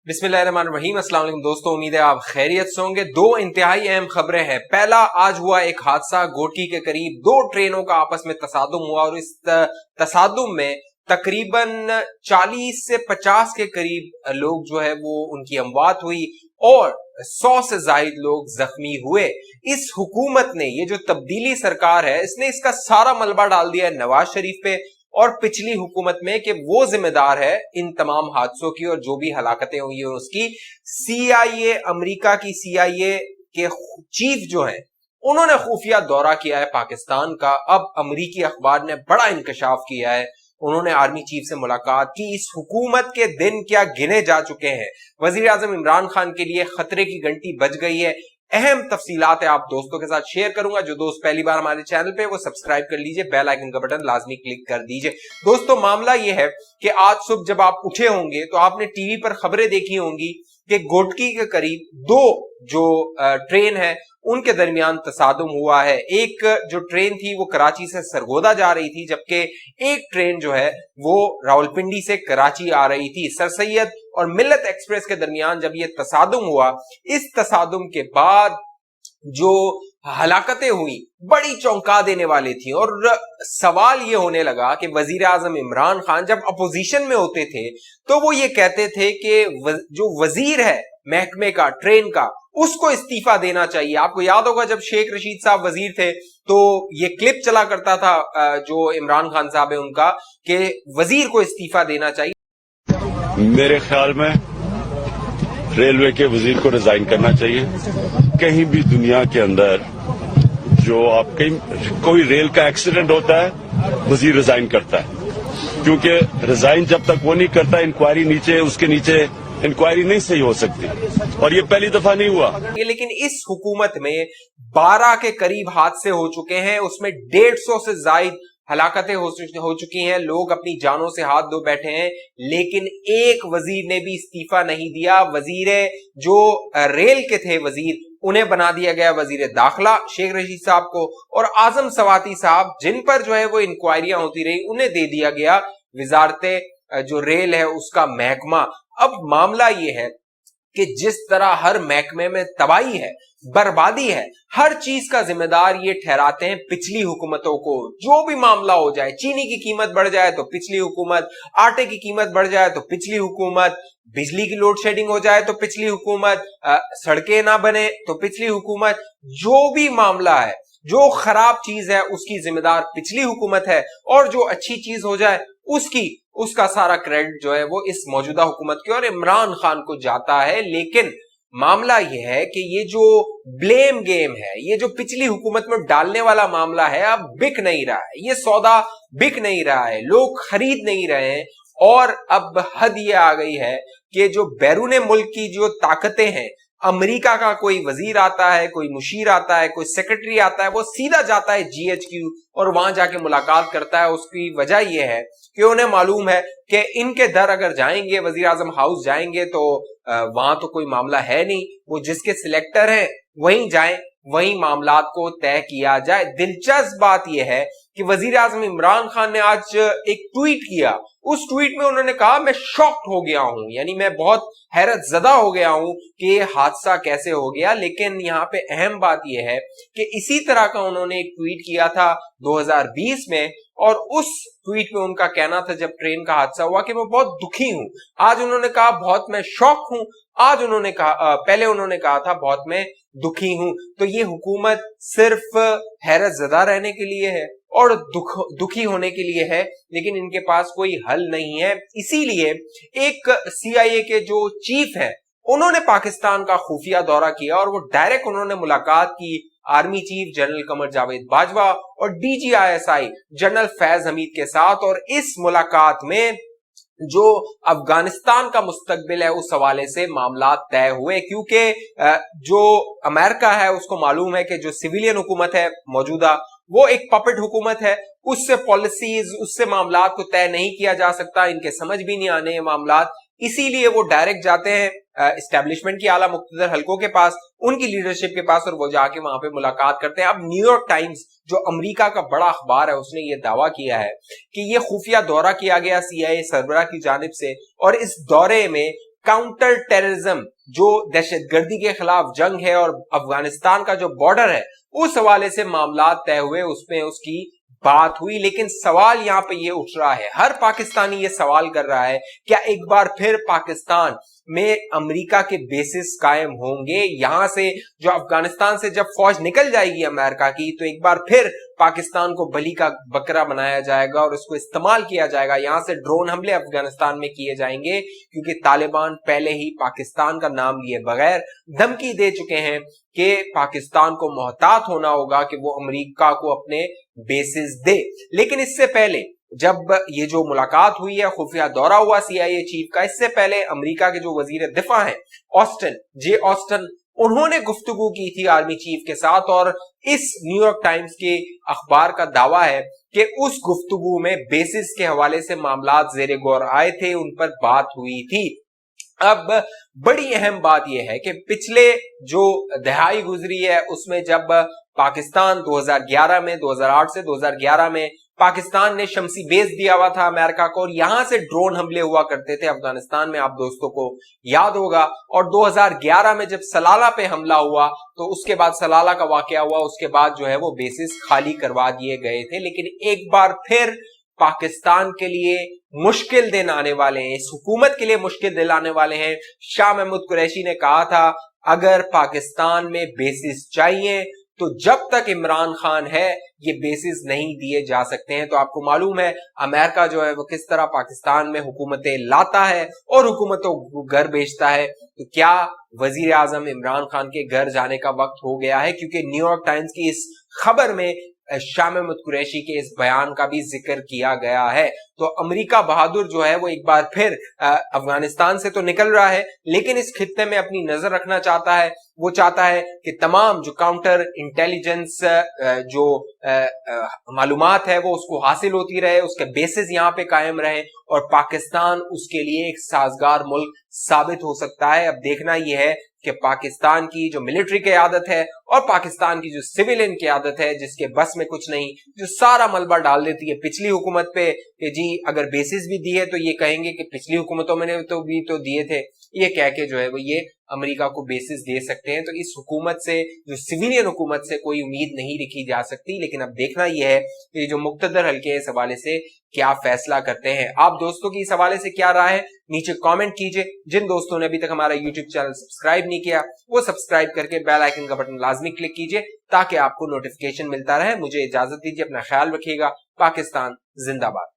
बिस्मिल्लाहिर्रहमानिर्रहीम। अस्सलाम वालेकुम दोस्तों, उम्मीद है आप खैरियत से होंगे। दो इंतहाई अहम खबरें हैं। पहला, आज हुआ एक हादसा, घोटी के करीब दो ट्रेनों का आपस में तसादुम हुआ और इस तसादुम में तकरीबन 40 से 50 के करीब लोग जो है वो उनकी अमवात हुई और 100 से ज्यादा लोग जख्मी हुए। इस हुकूमत ने, ये जो तब्दीली सरकार है, इसने इसका सारा मलबा डाल दिया है नवाज शरीफ पे और पिछली हुकूमत में कि वो जिम्मेदार है इन तमाम हादसों की और जो भी हलाकतें हुई है उसकी। सीआईए, अमेरिका की सीआईए के चीफ जो हैं, उन्होंने खुफिया दौरा किया है पाकिस्तान का। अब अमेरिकी अखबार ने बड़ा इंकशाफ किया है, उन्होंने आर्मी चीफ से मुलाकात की। इस हुकूमत के दिन क्या गिने जा चुके हैं। वजीर आजम इमरान खान के लिए खतरे की घंटी बज गई है। अहम तफसीलात है, आप दोस्तों के साथ शेयर करूंगा। जो दोस्त पहली बार हमारे चैनल पे वो सब्सक्राइब कर लीजिए, बेल आइकन का बटन लाजमी क्लिक कर दीजिए। दोस्तों, मामला ये है कि आज सुबह जब आप उठे होंगे तो आपने टीवी पर खबरें देखी होंगी कि घोटकी के करीब दो जो ट्रेन है उनके दरमियान तसादुम हुआ है। एक जो ट्रेन थी वो कराची से सरगोदा जा रही थी, जबकि एक ट्रेन जो है वो रावलपिंडी से कराची आ रही थी। सर सैयद और मिल्लत एक्सप्रेस के दरमियान जब ये तसादुम हुआ, इस तसादुम के बाद जो हलाकतें हुई बड़ी चौंका देने वाली थी और सवाल ये होने लगा कि वजीर आजम इमरान खान जब अपोजिशन में होते थे तो वो ये कहते थे कि जो वजीर है महकमे का, ट्रेन का, उसको इस्तीफा देना चाहिए। आपको याद होगा जब शेख रशीद साहब वजीर थे तो ये क्लिप चला करता था जो इमरान खान साहब है उनका, कि वजीर को इस्तीफा देना चाहिए। मेरे ख्याल में रेलवे के वजीर को रिजाइन करना चाहिए। कहीं भी दुनिया के अंदर जो आप कहीं कोई रेल का एक्सीडेंट होता है, वजीर रिजाइन करता है, क्योंकि रिजाइन जब तक वो नहीं करता, इंक्वायरी नीचे, उसके नीचे इंक्वायरी नहीं सही हो सकती, और ये पहली दफा नहीं हुआ। लेकिन इस हुकूमत में 12 के करीब हादसे हो चुके हैं, उसमें 150 से ज्यादा हलाकतें हो चुकी हैं, लोग अपनी जानों से हाथ धो बैठे हैं, लेकिन एक वजीर ने भी इस्तीफा नहीं दिया। वजीर जो रेल के थे वजीर, उन्हें बना दिया गया वजीर दाखिला शेख रशीद साहब को, और आजम सवाती साहब जिन पर जो है वो इंक्वायरियां होती रही, उन्हें दे दिया गया वजारत जो रेल है उसका महकमा। अब मामला ये है कि जिस तरह हर महकमे में तबाही है, बर्बादी है, हर चीज का जिम्मेदार ये ठहराते हैं पिछली हुकूमतों को। जो भी मामला हो जाए, चीनी की कीमत बढ़ जाए तो पिछली हुकूमत, आटे की कीमत बढ़ जाए तो पिछली हुकूमत, बिजली की लोड शेडिंग हो जाए तो पिछली हुकूमत, सड़कें ना बने तो पिछली हुकूमत, जो भी मामला है, जो खराब चीज है उसकी जिम्मेदार पिछली हुकूमत है, और जो अच्छी चीज हो जाए उसका सारा क्रेडिट जो है वो इस मौजूदा हुकूमत की और इमरान खान को जाता है। लेकिन मामला यह है कि ये जो ब्लेम गेम है, ये जो पिछली हुकूमत में डालने वाला मामला है, अब बिक नहीं रहा है, ये सौदा बिक नहीं रहा है, लोग खरीद नहीं रहे हैं। और अब हद ये आ गई है कि जो बैरून मुल्क की जो ताकतें हैं, अमेरिका का कोई वजीर आता है, कोई मुशीर आता है, कोई सेक्रेटरी आता है, वो सीधा जाता है जीएचक्यू और वहां जाके मुलाकात करता है। उसकी वजह यह है कि उन्हें मालूम है कि इनके दर अगर जाएंगे, वजीर आजम हाउस जाएंगे, तो वहां तो कोई मामला है नहीं, वो जिसके सिलेक्टर हैं वहीं जाएं, वहीं मामलात को तय किया जाए। दिलचस्प बात यह है कि वजीर आजम इमरान खान ने आज एक ट्वीट किया। उस ट्वीट में उन्होंने कहा, मैं शॉक्ड हो गया हूं, यानी मैं बहुत हैरत जदा हो गया हूं कि ये हादसा कैसे हो गया। लेकिन यहाँ पे अहम बात यह है कि इसी तरह का उन्होंने एक ट्वीट किया था 2020 में, और उस ट्वीट में उनका कहना था जब ट्रेन का हादसा हुआ कि मैं बहुत दुखी हूं। आज उन्होंने कहा बहुत मैं शॉक हूं, आज उन्होंने कहा, पहले उन्होंने कहा था बहुत मैं दुखी हूं। तो ये हुकूमत सिर्फ हैरत जदा रहने के लिए है और दुखी होने के लिए है, लेकिन इनके पास कोई हल नहीं है। इसीलिए एक सीआईए के जो चीफ है, उन्होंने पाकिस्तान का खुफिया दौरा किया और वो डायरेक्ट उन्होंने मुलाकात की army chief general Qamar Javed Bajwa और डीजीआईएसआई जनरल फैज हमीद के साथ। और इस मुलाकात में जो अफगानिस्तान का मुस्तकबिल है उस हवाले से मामला तय हुए, क्योंकि जो अमेरिका है उसको मालूम है कि जो सिविलियन हुकूमत है मौजूदा, वो एक पपेट हुकूमत है, उससे पॉलिसीज, उससे मामलात को तय नहीं किया जा सकता, इनके समझ भी नहीं आने मामलात। इसीलिए वो डायरेक्ट जाते हैं एस्टेब्लिशमेंट की आला मुख्तदर हलकों के पास, उनकी लीडरशिप के पास, और वो जाके वहां पे मुलाकात करते हैं। अब न्यूयॉर्क टाइम्स जो अमेरिका का बड़ा अखबार है उसने ये दावा किया है कि ये खुफिया दौरा किया गया सीआईए सरबराह की जानिब से, और इस दौरे में काउंटर टेररिज्म, जो दहशतगर्दी के खिलाफ जंग है और अफगानिस्तान का जो बॉर्डर है उस हवाले से मामला तय हुए, उसमें उसकी बात हुई। लेकिन सवाल यहां पे ये उठ रहा है, हर पाकिस्तानी ये सवाल कर रहा है, क्या एक बार फिर पाकिस्तान में अमेरिका के बेसिस कायम होंगे? यहां से जो अफगानिस्तान से जब फौज निकल जाएगी अमेरिका की, तो एक बार फिर पाकिस्तान को बलि का बकरा बनाया जाएगा और उसको इस्तेमाल किया जाएगा। यहां से ड्रोन हमले अफगानिस्तान में किए जाएंगे, क्योंकि तालिबान पहले ही पाकिस्तान का नाम लिए बगैर धमकी दे चुके हैं कि पाकिस्तान को मोहतात होना होगा कि वो अमेरिका को अपने बेसिस दे। लेकिन इससे पहले जब ये जो मुलाकात हुई है, खुफिया दौरा हुआ CIA चीफ का, इससे पहले अमेरिका के जो वजीर दिफा हैं ऑस्टिन, उन्होंने गुफ्तगू की थी आर्मी चीफ के साथ, और इस न्यूयॉर्क टाइम्स के अखबार का दावा है कि उस गुफ्तगू में बेसिस के हवाले से मामला जेर गौर आए थे, उन पर बात हुई थी। अब बड़ी अहम बात यह है कि पिछले जो दहाई गुजरी है उसमें जब पाकिस्तान 2008 से 2011 में पाकिस्तान ने शमसी बेस दिया हुआ था अमेरिका को, और यहां से ड्रोन हमले हुआ करते थे अफगानिस्तान में, आप दोस्तों को याद होगा। और 2011 में जब सलाला पे हमला हुआ, तो उसके बाद सलाला का वाकया हुआ, उसके बाद जो है वो बेसिस खाली करवा दिए गए थे। लेकिन एक बार फिर पाकिस्तान के लिए मुश्किल दिन आने वाले हैं, इस हुकूमत के लिए मुश्किल दिन आने वाले हैं। शाह महमूद कुरैशी ने कहा था, अगर पाकिस्तान में बेसिस चाहिए तो जब तक इमरान खान है ये बेसिस नहीं दिए जा सकते हैं। तो आपको मालूम है अमेरिका जो है वो किस तरह पाकिस्तान में हुकूमतें लाता है और हुकूमतों को घर भेजता है। तो क्या वजीर आजम इमरान खान के घर जाने का वक्त हो गया है? क्योंकि न्यूयॉर्क टाइम्स की इस खबर में शाह महमूद कुरैशी के इस बयान का भी जिक्र किया गया है। तो अमेरिका बहादुर जो है वो एक बार फिर अफगानिस्तान से तो निकल रहा है, लेकिन इस खित्ते में अपनी नजर रखना चाहता है। वो चाहता है कि तमाम जो काउंटर इंटेलिजेंस जो मालूमात है वो उसको हासिल होती रहे, उसके बेसिस यहाँ पे कायम रहे, और पाकिस्तान उसके लिए एक साजगार मुल्क साबित हो सकता है। अब देखना यह है कि पाकिस्तान की जो मिलिट्री क़यादत है और पाकिस्तान की जो सिविलियन क़यादत है, जिसके बस में कुछ नहीं, जो सारा मलबा डाल देती है पिछली हुकूमत पे कि जी अगर बेसिस भी दिए तो ये कहेंगे कि पिछली हुकूमतों में तो भी तो दिए थे, ये कह के जो है वो ये अमेरिका को बेसिस दे सकते हैं। तो इस हुकूमत से, जो सिविलियन हुकूमत से, कोई उम्मीद नहीं रखी जा सकती। लेकिन अब देखना यह है कि जो मुक्तदर हल्के इस हवाले से क्या फैसला करते हैं। आप दोस्तों की इस हवाले से क्या राय है, नीचे कमेंट कीजिए। जिन दोस्तों ने अभी तक हमारा यूट्यूब चैनल सब्सक्राइब नहीं किया, वो सब्सक्राइब करके बेल आइकन का बटन लाजमी क्लिक कीजिए ताकि आपको नोटिफिकेशन मिलता रहे। मुझे इजाजत दीजिए, अपना ख्याल रखिएगा। पाकिस्तान जिंदाबाद।